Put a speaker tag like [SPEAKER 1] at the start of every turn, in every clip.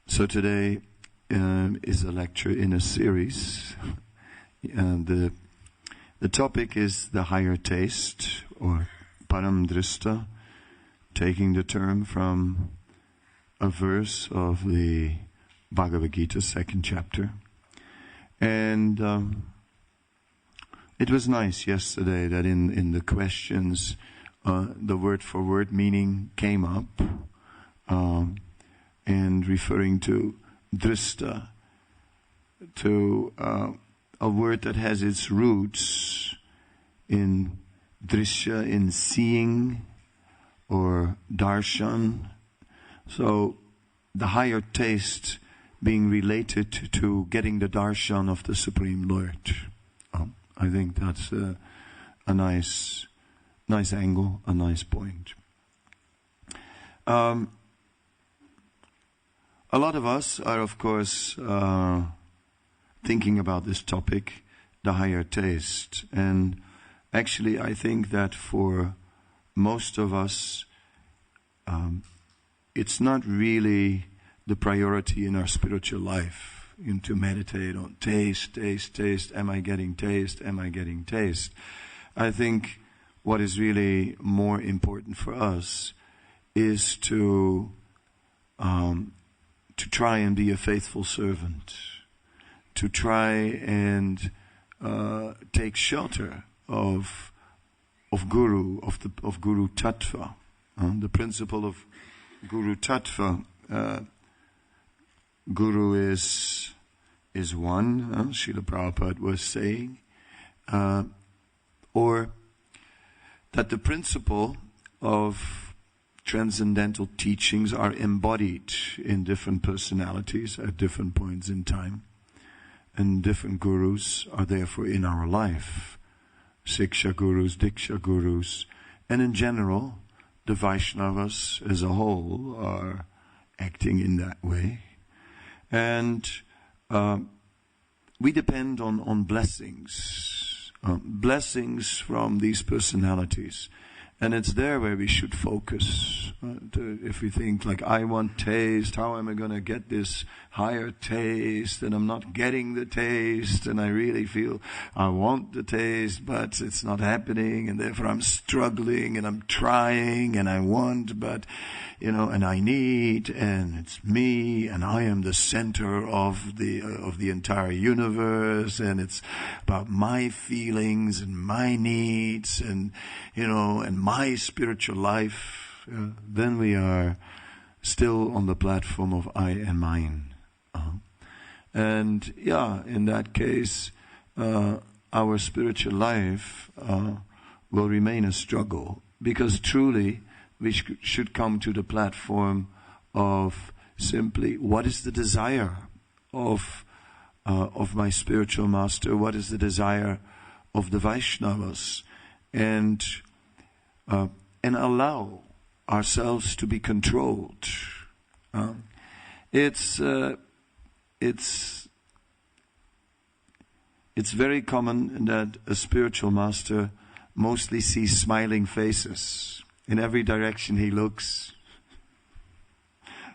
[SPEAKER 1] So today is a lecture in a series. The topic is the higher taste, or Param Drstva, taking the term from a verse of the Bhagavad Gita, 2nd chapter. And it was nice yesterday that in the questions the word for word meaning came up, and referring to drista, to a word that has its roots in drishya, in seeing, or darshan. So the higher taste being related to getting the darshan of the Supreme Lord. I think that's a nice angle, a nice point. A lot of us are, of course, thinking about this topic, the higher taste. And actually, I think that for most of us, it's not really the priority in our spiritual life, to meditate on taste. Am I getting taste? Am I getting taste? I think what is really more important for us is to try and be a faithful servant, to try and take shelter of Guru, of Guru Tattva, the principle of Guru Tattva. Guru is one, Srila Prabhupada was saying, or that the principle of transcendental teachings are embodied in different personalities at different points in time, and different gurus are therefore in our life. Siksha gurus, Diksha gurus, and in general, the Vaishnavas as a whole are acting in that way. And we depend on blessings, blessings from these personalities. And it's there where we should focus. If we think like, I want taste, how am I going to get this higher taste? And I'm not getting the taste, and I really feel I want the taste, but it's not happening, and therefore I'm struggling, and I'm trying, and I want, but, and I need, and it's me, and I am the center of the entire universe, and it's about my feelings and my needs, and my spiritual life, then we are still on the platform of I and mine. And in that case, our spiritual life will remain a struggle, because truly we should come to the platform of simply, what is the desire of my spiritual master? What is the desire of the Vaishnavas? And allow ourselves to be controlled. It's very common that a spiritual master mostly sees smiling faces. In every direction he looks.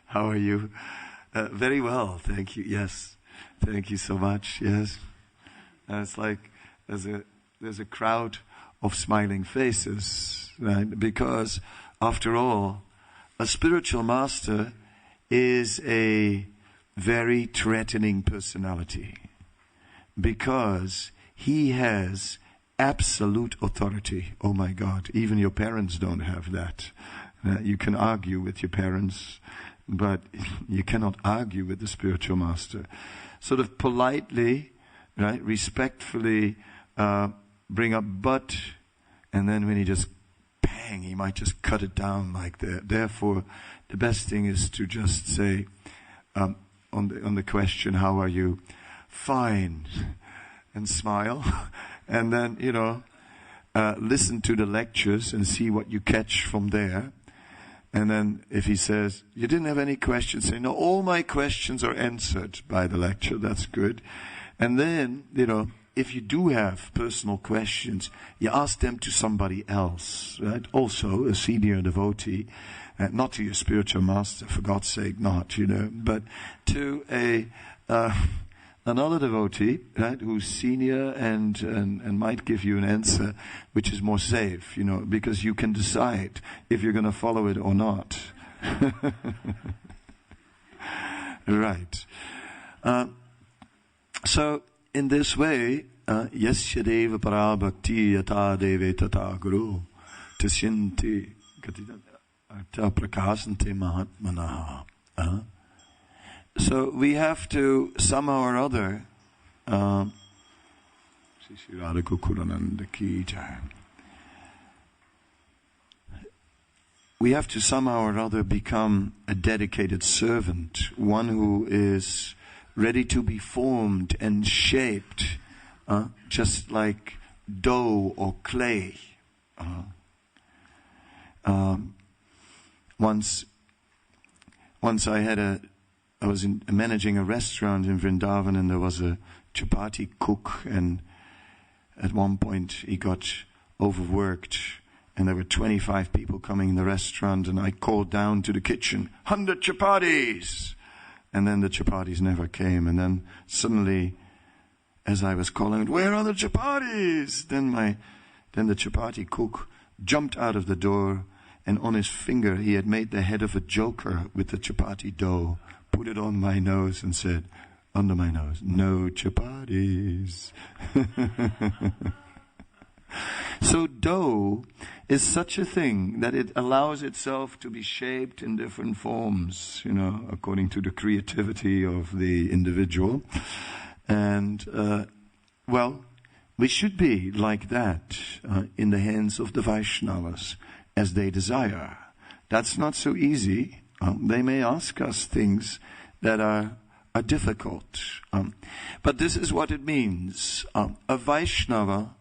[SPEAKER 1] How are you? Very well, thank you. Yes, thank you so much. Yes, it's like there's a crowd of smiling faces, right? Because after all, a spiritual master is a very threatening personality, because he has absolute authority. Oh my God, even your parents don't have that. You can argue with your parents, but you cannot argue with the spiritual master. Sort of politely, right, respectfully bring up but, and then when he just bang, he might just cut it down like that. Therefore, the best thing is to just say, on the question, how are you? Fine. And smile. And then, listen to the lectures and see what you catch from there. And then if he says, you didn't have any questions, say, no, all my questions are answered by the lecture. That's good. And then, if you do have personal questions, you ask them to somebody else, right? Also a senior devotee, not to your spiritual master, for God's sake, not, but to another devotee, right, who's senior and might give you an answer which is more safe, because you can decide if you're going to follow it or not. Right. So in this way, yasya deva para bhakti yata deve tata guru tasyanti artha prakasanti mahatmanaha. So we have to somehow or other we have to somehow or other become a dedicated servant, one who is ready to be formed and shaped, just like dough or clay. Once I was managing a restaurant in Vrindavan, and there was a chapati cook, and at one point he got overworked, and there were 25 people coming in the restaurant, and I called down to the kitchen, 100 chapatis! And then the chapatis never came, and then suddenly, as I was calling, where are the chapatis? Then the chapati cook jumped out of the door, and on his finger he had made the head of a joker with the chapati dough, put it on my nose and said, under my nose, no chapatis. So dough is such a thing that it allows itself to be shaped in different forms, according to the creativity of the individual. And, we should be like that in the hands of the Vaishnavas as they desire. That's not so easy. They may ask us things that are difficult. But this is what it means. A Vaishnava,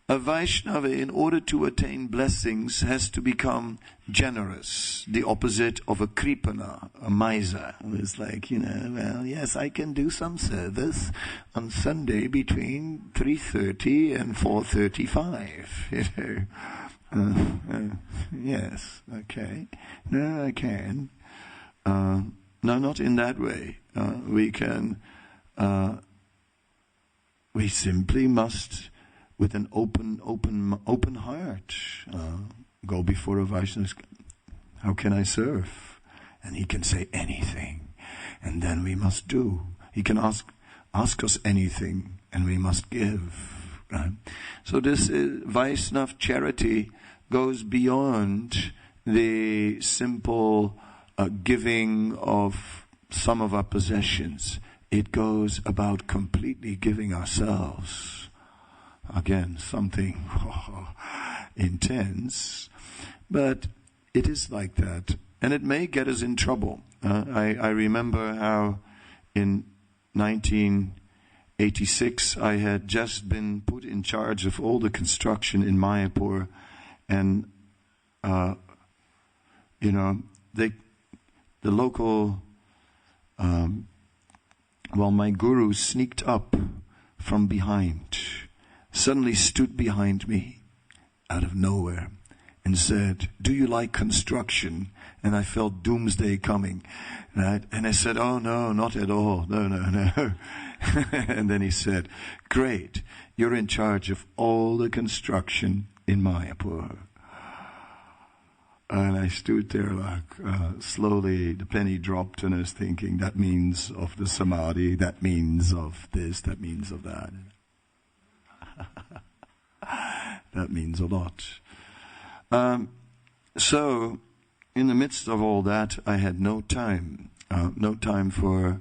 [SPEAKER 1] in order to attain blessings, has to become generous. The opposite of a kripana, a miser. It's like, yes, I can do some service on Sunday between 3:30 and 4:35. Yes, okay. No, I can. No, not in that way. We simply must, with an open heart, go before a Vaishnava. How can I serve? And he can say anything, and then we must do. He can ask us anything, and we must give. Right? So this Vaishnava charity goes beyond the simple giving of some of our possessions. It goes about completely giving ourselves. Again, something intense, but it is like that, and it may get us in trouble. I remember how in 1986 I had just been put in charge of all the construction in Mayapur, and the local, my guru sneaked up from behind, suddenly stood behind me out of nowhere and said, "Do you like construction?" And I felt doomsday coming. Right? And I said, "Oh no, not at all. No." And then he said, "Great, you're in charge of all the construction in Mayapur." And I stood there like, slowly the penny dropped, and I was thinking, that means of the samadhi, that means of this, that means of that. That means a lot. So, in the midst of all that, I had no time for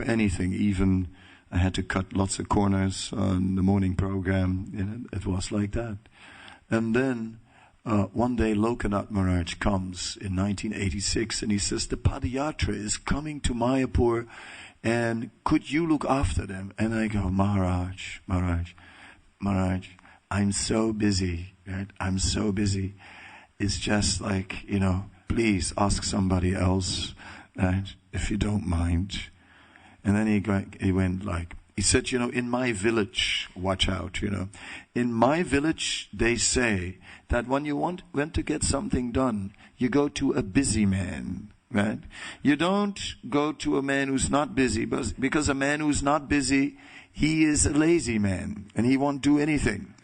[SPEAKER 1] anything. Even I had to cut lots of corners on the morning program. It was like that. And then one day Lokanath Maharaj comes in 1986, and he says, "The Padayatra is coming to Mayapur, and could you look after them?" And I go, Maharaj, I'm so busy, right? I'm so busy. It's just like, please ask somebody else, right? If you don't mind. And then he went like, He said, in my village, watch out, in my village they say that when you want to get something done, you go to a busy man, right? You don't go to a man who's not busy, because a man who's not busy, he is a lazy man and he won't do anything.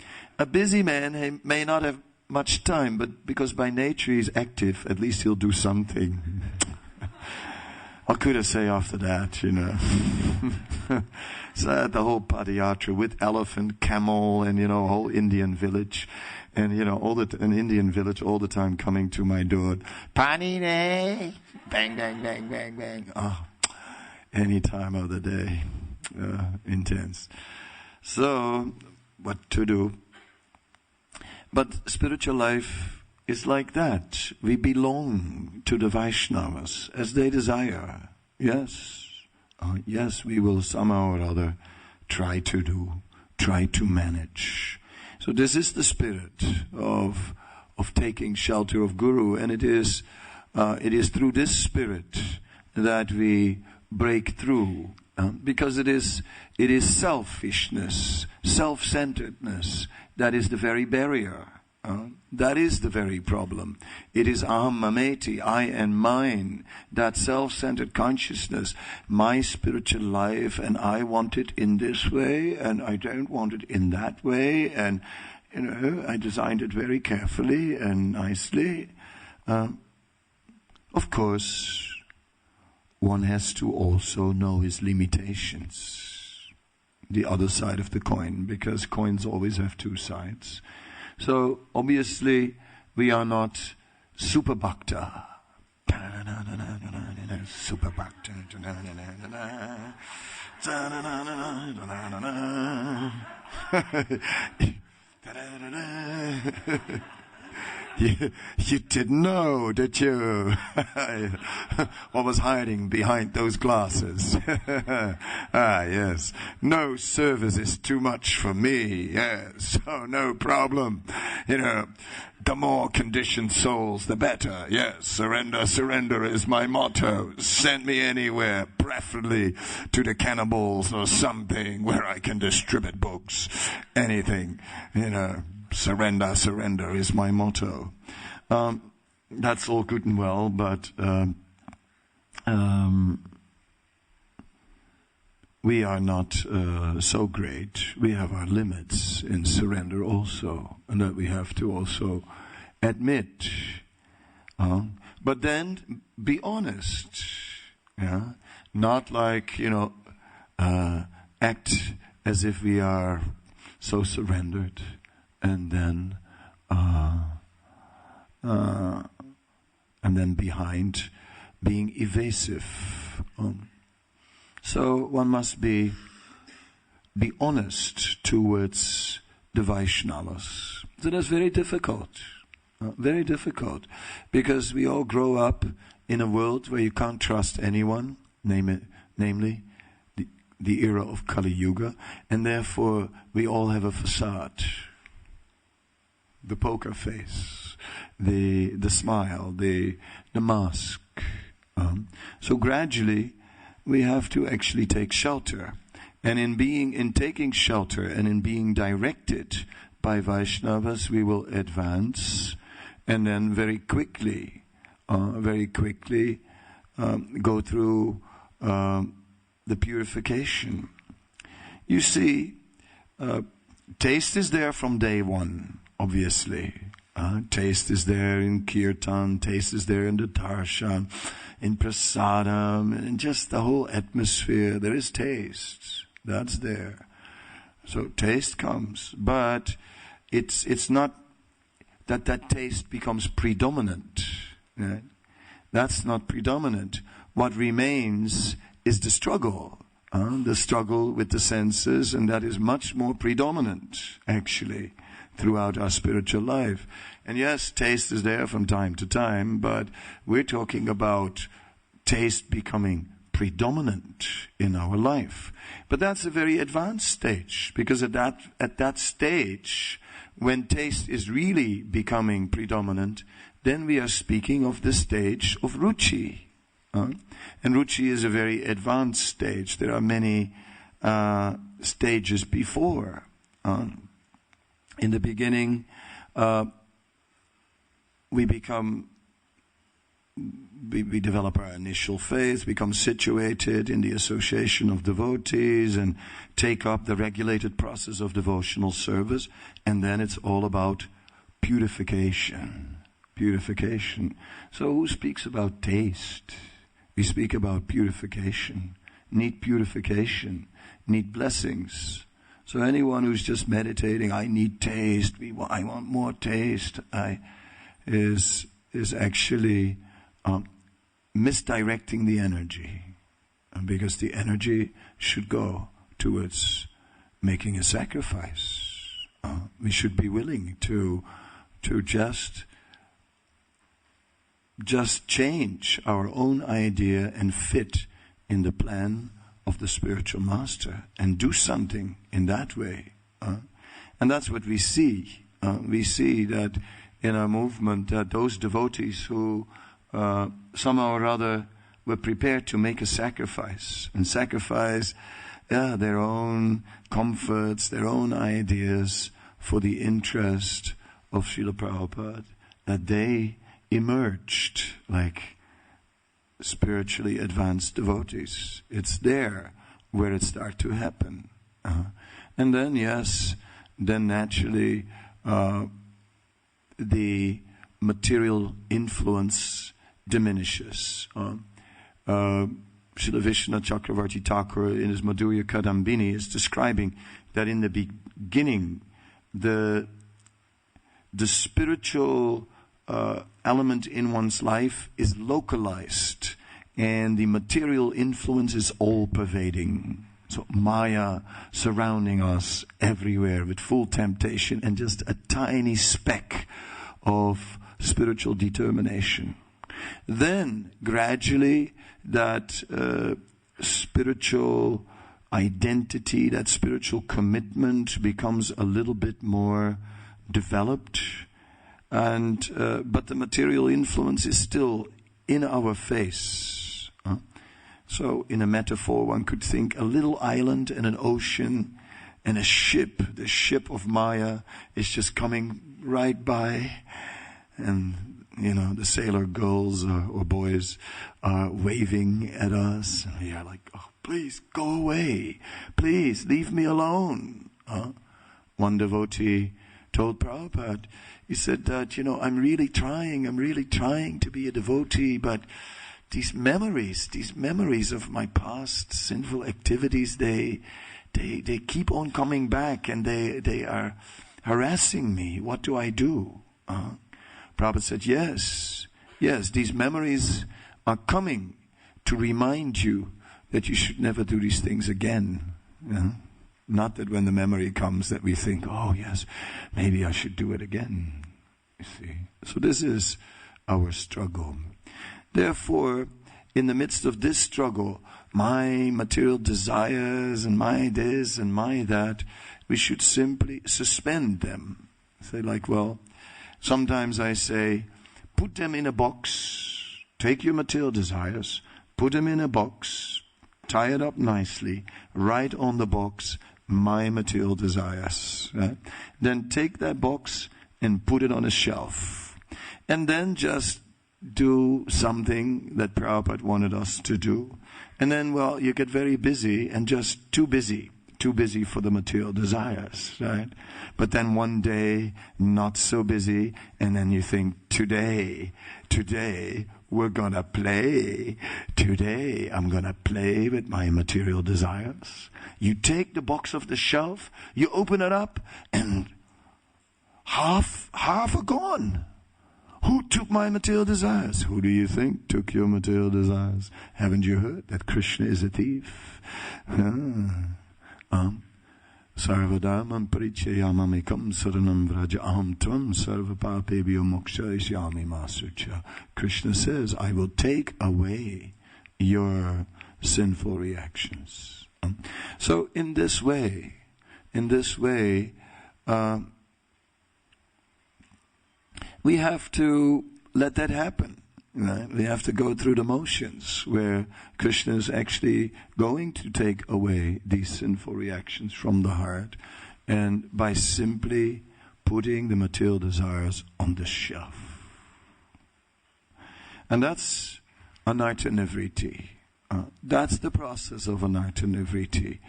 [SPEAKER 1] A busy man, he may not have much time, but because by nature he's active, at least he'll do something. What could I say after that, So I had the whole Padayatra with elephant, camel, and, a whole Indian village. And, an Indian village all the time coming to my door. Panine! Bang, bang, bang, bang, bang. Oh, any time of the day. Intense. So, what to do? But spiritual life is like that. We belong to the Vaishnavas as they desire. Yes. Yes, we will somehow or other try to manage. So this is the spirit of taking shelter of Guru, and it is through this spirit that we break through, because it is selfishness, self-centeredness that is the very barrier. That is the very problem. It is aham mameti, I and mine, that self-centered consciousness, my spiritual life, and I want it in this way, and I don't want it in that way, and I designed it very carefully and nicely. Of course, one has to also know his limitations, the other side of the coin, because coins always have two sides. So, obviously, we are not super bhakta. Super bhakta. You didn't know, did you? What was hiding behind those glasses? Yes. No service is too much for me. Yes. So no problem. The more conditioned souls, the better. Yes. Surrender, surrender is my motto. Send me anywhere, preferably to the cannibals or something where I can distribute books. Anything, Surrender, surrender is my motto. That's all good and well, but we are not so great. We have our limits in surrender also, and that we have to also admit. But then be honest. Yeah? Not like, act as if we are so surrendered. And then behind being evasive. So one must be honest towards the Vaishnavas. So that's very difficult. Very difficult. Because we all grow up in a world where you can't trust anyone, namely the era of Kali Yuga, and therefore we all have a facade. The poker face, the smile, the mask. So gradually, we have to actually take shelter, and in taking shelter and in being directed by Vaishnavas, we will advance, and then very quickly, go through the purification. You see, taste is there from day one. Obviously, taste is there in kirtan, taste is there in the darshan, in prasadam, and in just the whole atmosphere. There is taste. That's there. So taste comes, but it's not that taste becomes predominant. Right? That's not predominant. What remains is the struggle with the senses, and that is much more predominant, actually, throughout our spiritual life. And yes, taste is there from time to time, but we're talking about taste becoming predominant in our life. But that's a very advanced stage, because at that stage, when taste is really becoming predominant, then we are speaking of the stage of ruchi. And ruchi is a very advanced stage. There are many stages before. In the beginning, we develop our initial phase, become situated in the association of devotees, and take up the regulated process of devotional service. And then it's all about purification. Purification. So who speaks about taste? We speak about purification. Need purification. Need blessings. So anyone who's just meditating, I need taste, I want more taste, is actually misdirecting the energy, because the energy should go towards making a sacrifice. We should be willing to just change our own idea and fit in the plan of the spiritual master and do something in that way. And that's what we see. We see that in our movement, that those devotees who somehow or other were prepared to make a sacrifice, and sacrifice their own comforts, their own ideas for the interest of Srila Prabhupada, that they emerged like spiritually advanced devotees. It's there where it starts to happen. And then, yes, then naturally the material influence diminishes. Srila Vishnu Chakravarti Thakur in his Madhurya Kadambini is describing that in the beginning the spiritual element in one's life is localized, and the material influence is all-pervading. So Maya surrounding us everywhere with full temptation, and just a tiny speck of spiritual determination. Then gradually that spiritual identity, that spiritual commitment becomes a little bit more developed, and but the material influence is still in our face. So in a metaphor, one could think a little island and an ocean and a ship. The ship of Maya is just coming right by, and the sailor girls or boys are waving at us, and we are like, oh, please go away, please leave me alone. One devotee told Prabhupada, he said that, I'm really trying to be a devotee, but these memories of my past sinful activities, they keep on coming back, and they are harassing me. What do I do? Prabhupada said, yes, these memories are coming to remind you that you should never do these things again. Not that when the memory comes that we think, oh yes, maybe I should do it again. You see. So this is our struggle. Therefore, in the midst of this struggle, my material desires and my this and my that, we should simply suspend them. Say like, well, sometimes I say, put them in a box, take your material desires, put them in a box, tie it up nicely, write on the box, my material desires. Right? Then take that box and put it on a shelf. And then just do something that Prabhupada wanted us to do. And then, well, you get very busy and just too busy for the material desires, right? But then one day, not so busy, and then you think, today, we're gonna play. Today, I'm gonna play with my material desires. You take the box off the shelf, you open it up, and half are gone. Who took my material desires? Who do you think took your material desires? Haven't you heard that Krishna is a thief? Sarvadharmam parichayamamekam saranam vraja aham tvam sarvapapebhyo mokshayishyami masucha. Krishna says, I will take away your sinful reactions. So in this way, we have to let that happen. Right? We have to go through the motions where Krishna is actually going to take away these sinful reactions from the heart, and by simply putting the material desires on the shelf. And that's anartha nivriti. That's the process of anartha nivriti.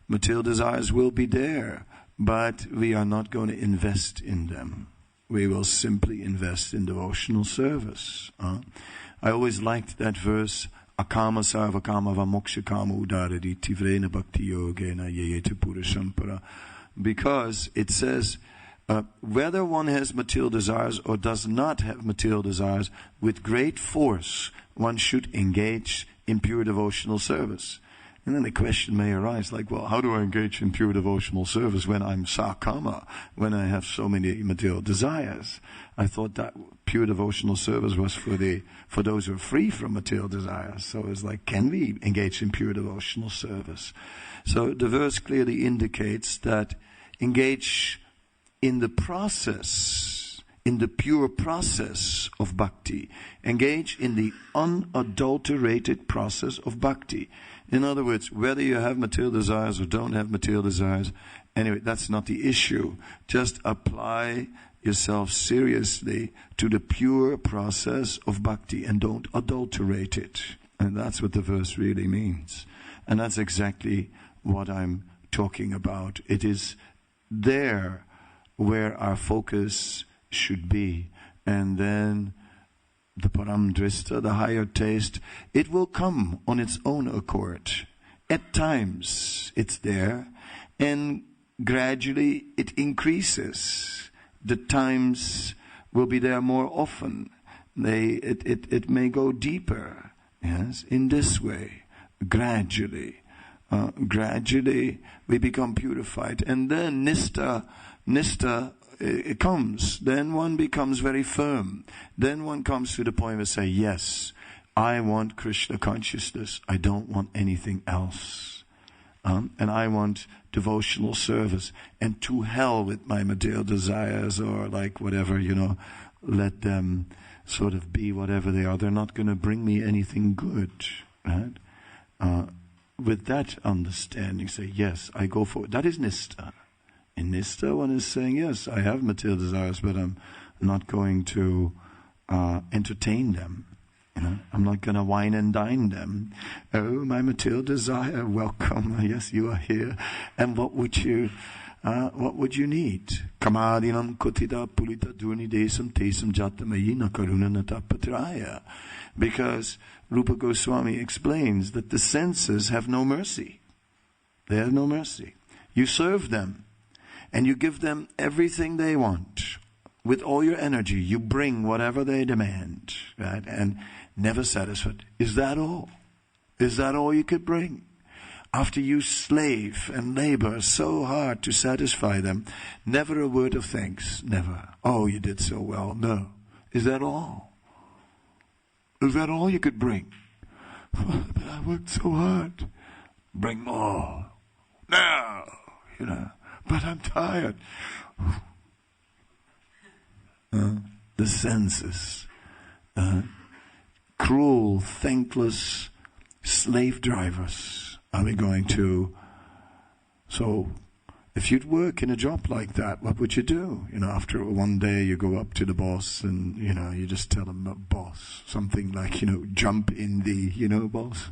[SPEAKER 1] Material desires will be there, but we are not going to invest in them. We will simply invest in devotional service. I always liked that verse, akama sarva kama va moksha kama udaradi tivrena bhakti yogena yeyete purushampara, because it says whether one has material desires or does not have material desires, with great force one should engage in pure devotional service. And then the question may arise, like, well, how do I engage in pure devotional service when I'm sakama, when I have so many material desires? I thought that pure devotional service was for those who are free from material desires. So it's like, can we engage in pure devotional service? So the verse clearly indicates that engage in the process, in the pure process of bhakti. Engage in the unadulterated process of bhakti. In other words, whether you have material desires or don't have material desires, anyway, that's not the issue. Just apply yourself seriously to the pure process of bhakti and don't adulterate it. And that's what the verse really means. And that's exactly what I'm talking about. It is there where our focus should be. And then the Param Drstva, the higher taste, it will come on its own accord. At times it's there, and gradually it increases. The times will be there more often. It may go deeper, yes, in this way, gradually. Gradually we become purified, and then nista it comes. Then one becomes very firm. Then one comes to the point where say, yes, I want Krishna consciousness. I don't want anything else. And I want devotional service. And to hell with my material desires, or like whatever, let them sort of be whatever they are. They're not going to bring me anything good. Right? With that understanding, say, yes, I go for it. That is nista. In nista, one is saying, yes, I have material desires, but I'm not going to entertain them. I'm not going to wine and dine them. Oh, my material desire, welcome. Yes, you are here. And what would you need? Kamadinam kotita pulita durni desam tesam jatamayina karuna natapatraya. Because Rupa Goswami explains that the senses have no mercy. They have no mercy. You serve them. And you give them everything they want. With all your energy, you bring whatever they demand, right? And never satisfied. Is that all? Is that all you could bring? After you slave and labor so hard to satisfy them, never a word of thanks, never. Oh, you did so well. No. Is that all? Is that all you could bring? But I worked so hard. Bring more. No, but I'm tired. The senses. Cruel, thankless slave drivers. Are we going to... So, if you'd work in a job like that, what would you do? After one day you go up to the boss and, you just tell him, boss, something like, jump in the, boss.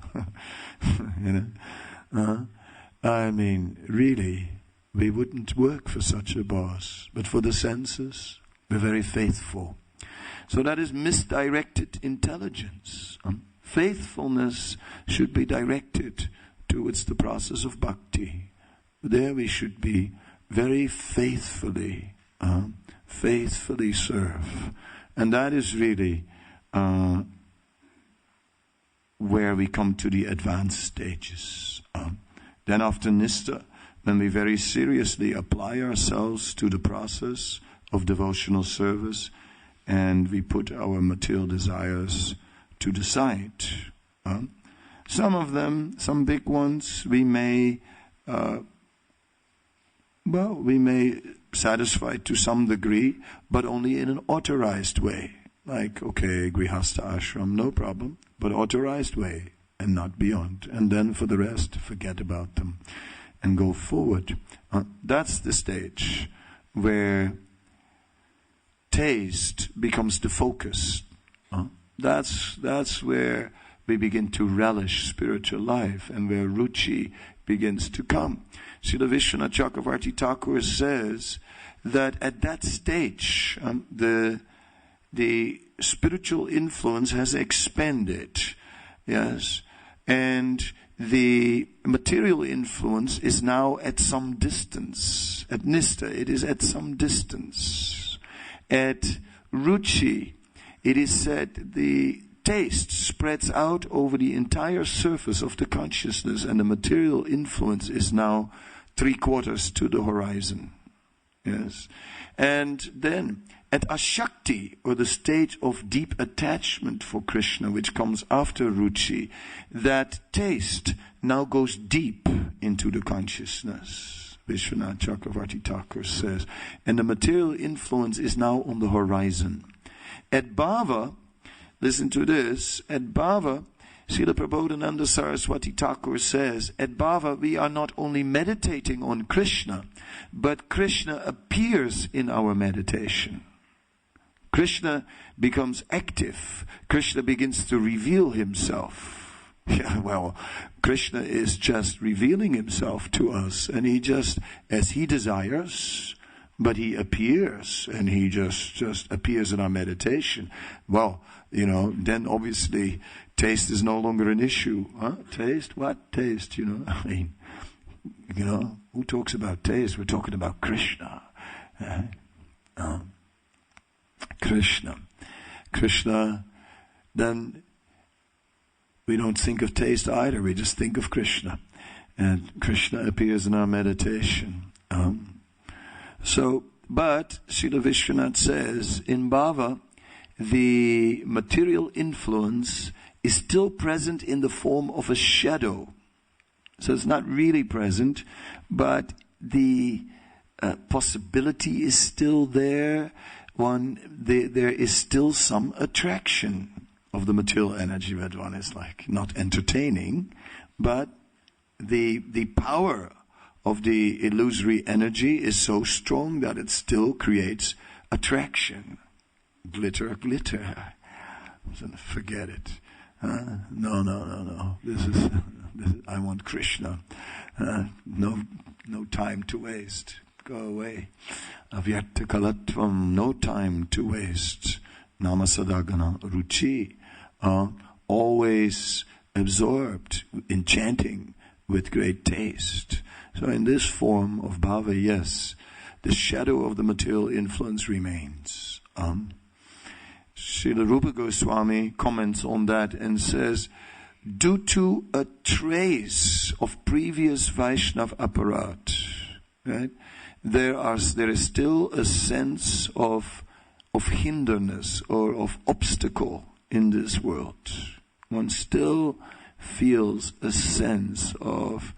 [SPEAKER 1] I mean, really, we wouldn't work for such a boss. But for the senses, we're very faithful. So that is misdirected intelligence. Faithfulness should be directed towards the process of bhakti. There we should be very faithfully serve. And that is really where we come to the advanced stages. Then after nista, when we very seriously apply ourselves to the process of devotional service, and we put our material desires to the side. Some of them, some big ones, we may satisfy to some degree, but only in an authorized way. Like, okay, Grihastha ashram, no problem, but authorized way and not beyond. And then for the rest, forget about them and go forward. That's the stage where taste becomes the focus. That's where we begin to relish spiritual life and where ruchi begins to come. Srila Vishwanath Chakravarti Thakur says that at that stage, the spiritual influence has expanded, yes, and the material influence is now at some distance. At Nistha, it is at some distance. At Ruchi, it is said the taste spreads out over the entire surface of the consciousness, and the material influence is now 3/4 to the horizon. Yes. And then at Ashakti, or the state of deep attachment for Krishna, which comes after Ruchi, that taste now goes deep into the consciousness. Vishwanath Chakravarti Thakur says. And the material influence is now on the horizon. At Bhava, listen to this, at Bhava, Srila Prabodhananda Saraswati Thakur says, at Bhava we are not only meditating on Krishna, but Krishna appears in our meditation. Krishna becomes active. Krishna begins to reveal himself. Yeah, well, Krishna is just revealing himself to us, and he just, as he desires, but he appears, and he just appears in our meditation. Well, then obviously taste is no longer an issue. Huh? Taste? What taste? I mean, who talks about taste? We're talking about Krishna. Krishna, then we don't think of taste either. We just think of Krishna. And Krishna appears in our meditation. But Srila Vishwanath says, in Bhava, the material influence is still present in the form of a shadow. So it's not really present, but the possibility is still there. There is still some attraction of the material energy, that one is like not entertaining, but the power of the illusory energy is so strong that it still creates attraction. Glitter, glitter. Forget it. No. This is I want Krishna. No time to waste. Go away. Avyakta kalatvam, no time to waste. Namasadagana ruchi. Always absorbed in chanting with great taste. So in this form of bhava, yes, the shadow of the material influence remains. Srila Rupa Goswami comments on that and says, due to a trace of previous Vaishnav aparat, right, there is still a sense of hinderness or of obstacle in this world. One still feels a sense of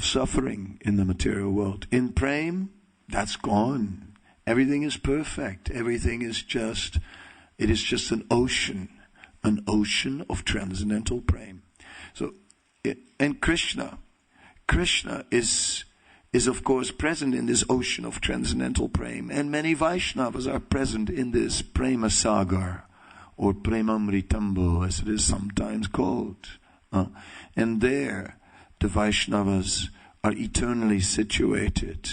[SPEAKER 1] suffering in the material world. In prem, that's gone. Everything is perfect. Everything is just, it is just an ocean of transcendental prem. So, and Krishna is of course present in this ocean of transcendental prem, and many Vaishnavas are present in this prema sagar, or premamritambo, as it is sometimes called. And there, the Vaishnavas are eternally situated.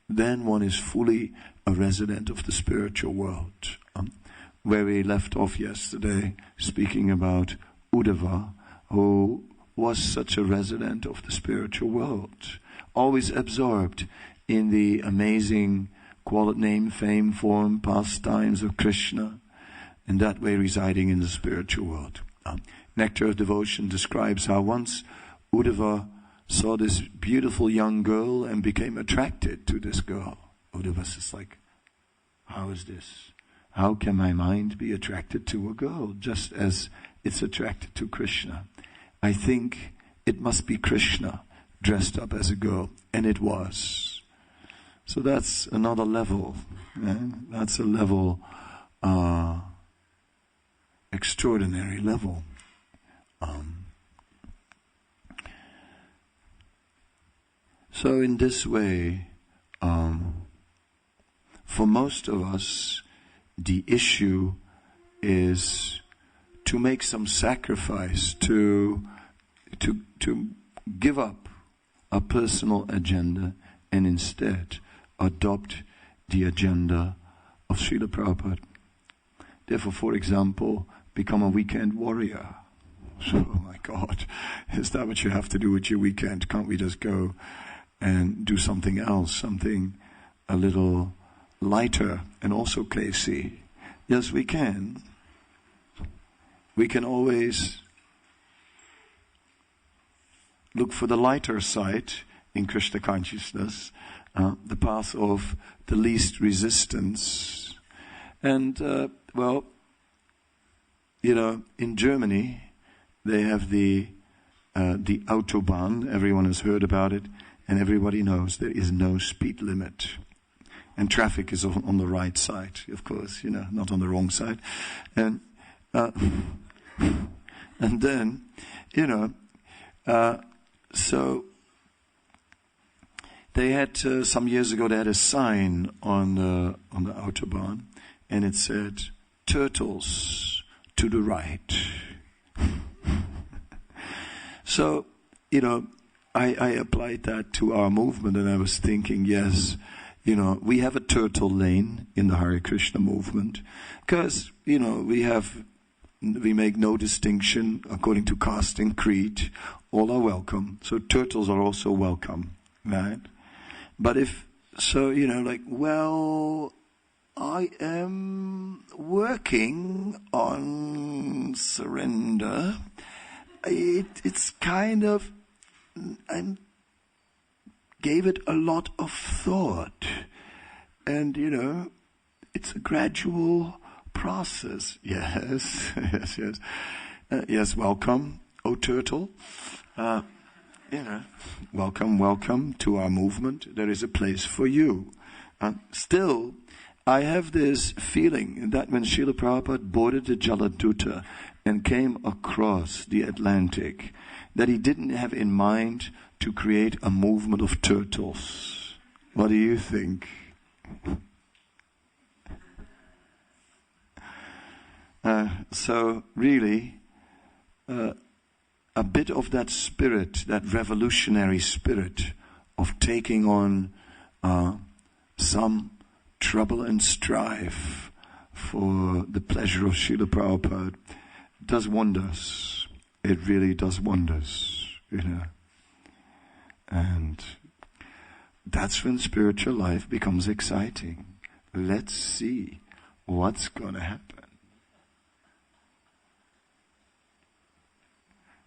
[SPEAKER 1] Then one is fully a resident of the spiritual world. Where we left off yesterday, speaking about Uddhava, who was such a resident of the spiritual world, always absorbed in the amazing name, fame, form, pastimes of Krishna, and that way residing in the spiritual world. Nectar of Devotion describes how once Uddhava saw this beautiful young girl and became attracted to this girl. Uddhava is like, how is this? How can my mind be attracted to a girl just as it's attracted to Krishna? I think it must be Krishna dressed up as a girl. And it was. So that's another level. That's a level, extraordinary level. So in this way, for most of us, the issue is to make some sacrifice, to give up a personal agenda and instead adopt the agenda of Srila Prabhupada. Therefore, for example, become a weekend warrior. So, oh my God, is that what you have to do with your weekend? Can't we just go and do something else, something a little lighter and also classy? Yes, we can. We can always look for the lighter side in Krishna consciousness, the path of the least resistance. And, in Germany, they have the Autobahn. Everyone has heard about it, and everybody knows there is no speed limit. And traffic is on the right side, of course, not on the wrong side. And then, so they had some years ago. They had a sign on the Autobahn, and it said, "Turtles to the right." So, I applied that to our movement, and I was thinking, yes, we have a turtle lane in the Hare Krishna movement, because we make no distinction according to caste and creed. All are welcome. So turtles are also welcome, right? But I am working on surrender. It's kind of, I gave it a lot of thought. And, it's a gradual process. Yes, yes. Yes, welcome, oh turtle. Welcome to our movement. There is a place for you. Still, I have this feeling that when Srila Prabhupada boarded the Jaladuta and came across the Atlantic, that he didn't have in mind to create a movement of turtles. What do you think? So really, a bit of that spirit, that revolutionary spirit of taking on some trouble and strife for the pleasure of Srila Prabhupada does wonders. It really does wonders, And that's when spiritual life becomes exciting. Let's see what's going to happen.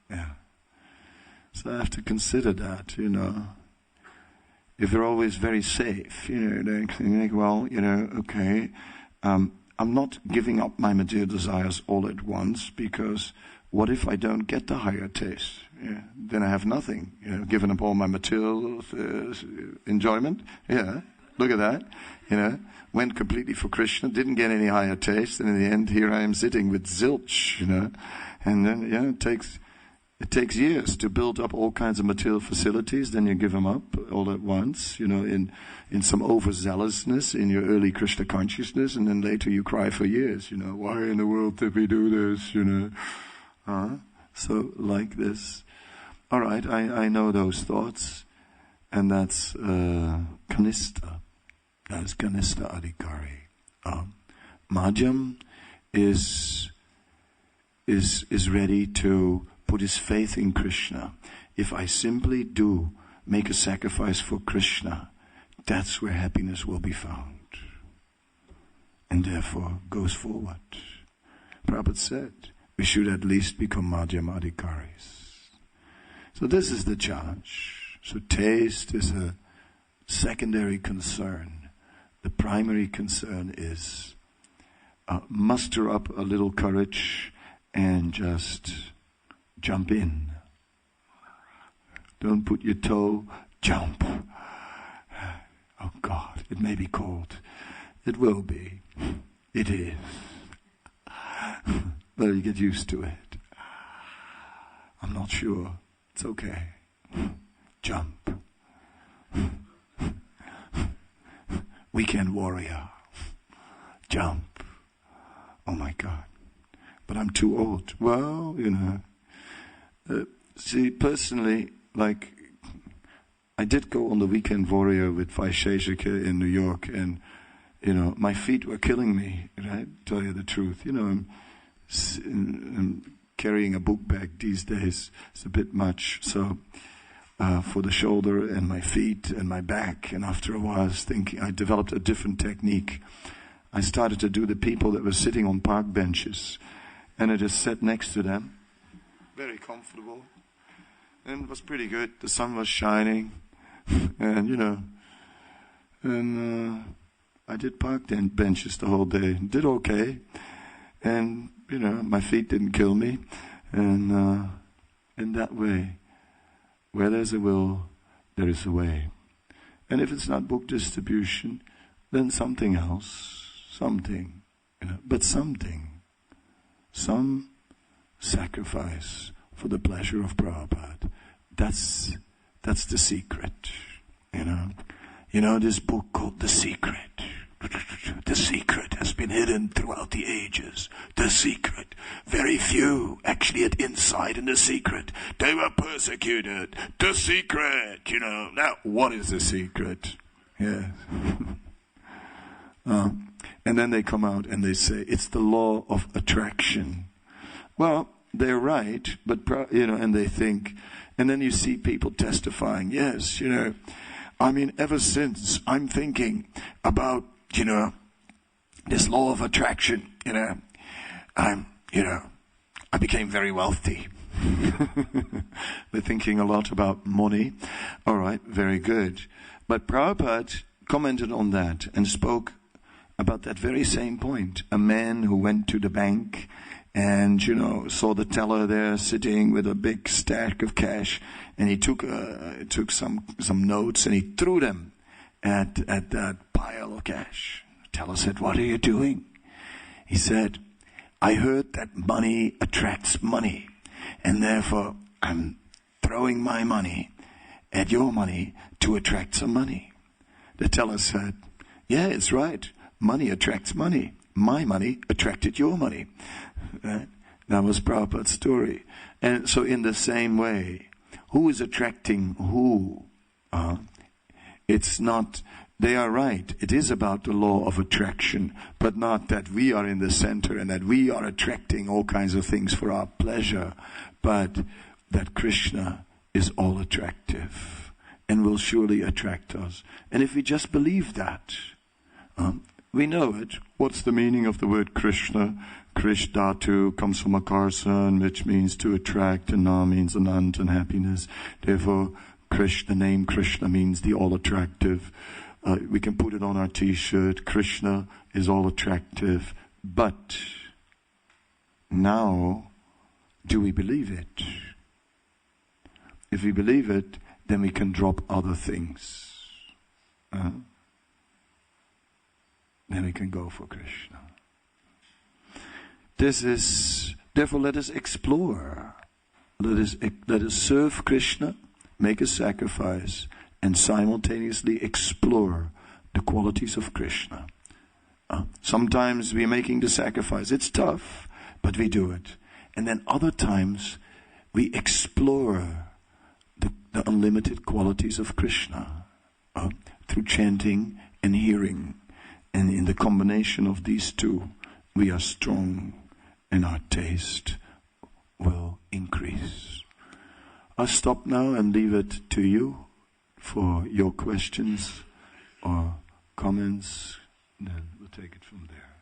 [SPEAKER 1] Yeah. So I have to consider that, If they're always very safe, they think, well, okay, I'm not giving up my material desires all at once, because what if I don't get the higher taste? Yeah, then I have nothing, given up all my material enjoyment. Yeah, look at that, went completely for Krishna, didn't get any higher taste, and in the end, here I am sitting with zilch, and then, it takes years to build up all kinds of material facilities, then you give them up all at once, in some overzealousness in your early Krishna consciousness, and then later you cry for years, why in the world did we do this, So like this. All right, I know those thoughts, and that's Kanista. That's Kanista Adhikari. Madhyam is ready to put his faith in Krishna. If I simply do make a sacrifice for Krishna, that's where happiness will be found. And therefore goes forward. Prabhupada said, we should at least become Madhyamadhikaris. So this is the challenge. So taste is a secondary concern. The primary concern is muster up a little courage and just jump in. Don't put your toe, jump. Oh God, It may be cold. It will be. It is. Well, you get used to it. I'm not sure. It's okay. Jump. Weekend warrior. Jump. Oh my God. But I'm too old. Well, see, personally, like, I did go on the Weekend Warrior with Vaisheshika in New York, and, my feet were killing me, right? Tell you the truth. I'm carrying a book bag these days. It's a bit much, so for the shoulder and my feet and my back. And after a while, I developed a different technique. I started to do the people that were sitting on park benches, and I just sat next to them, very comfortable, and it was pretty good. The sun was shining, and I did park benches the whole day. Did okay, and my feet didn't kill me, and in that way, where there's a will, there is a way. And if it's not book distribution, then something else. Something, but something, some sacrifice for the pleasure of Prabhupada. That's the secret, this book called The Secret. The secret has been hidden throughout the ages. The secret. Very few actually had insight in the secret. They were persecuted. The secret, Now, what is the secret? Yes. And then they come out and they say, it's the law of attraction. Well, they're right, but, and they think, and then you see people testifying, yes, ever since I'm thinking about, this law of attraction, I became very wealthy. They're thinking a lot about money. All right, very good. But Prabhupada commented on that and spoke about that very same point. A man who went to the bank and, saw the teller there sitting with a big stack of cash, and he took some notes and he threw them at that pile of cash. The teller said, "What are you doing?" He said, "I heard that money attracts money, and therefore I'm throwing my money at your money to attract some money." The teller said, "Yeah, it's right. Money attracts money. My money attracted your money." Right? That was Prabhupada's story. And so in the same way, who is attracting who? It's not, they are right. It is about the law of attraction, but not that we are in the center and that we are attracting all kinds of things for our pleasure, but that Krishna is all attractive and will surely attract us. And if we just believe that, we know it. What's the meaning of the word Krishna? Krish Dhatu comes from akarsan, which means to attract, and Na means anant and happiness. Therefore, the name Krishna means the all-attractive. We can put it on our t-shirt. Krishna is all-attractive. But now, do we believe it? If we believe it, then we can drop other things. Then we can go for Krishna. Therefore let us explore. Let us serve Krishna, make a sacrifice, and simultaneously explore the qualities of Krishna. Sometimes we're making the sacrifice. It's tough, but we do it. And then other times we explore the unlimited qualities of Krishna through chanting and hearing. And in the combination of these two, we are strong and our taste will increase. I'll stop now and leave it to you for your questions or comments. Then we'll take it from there.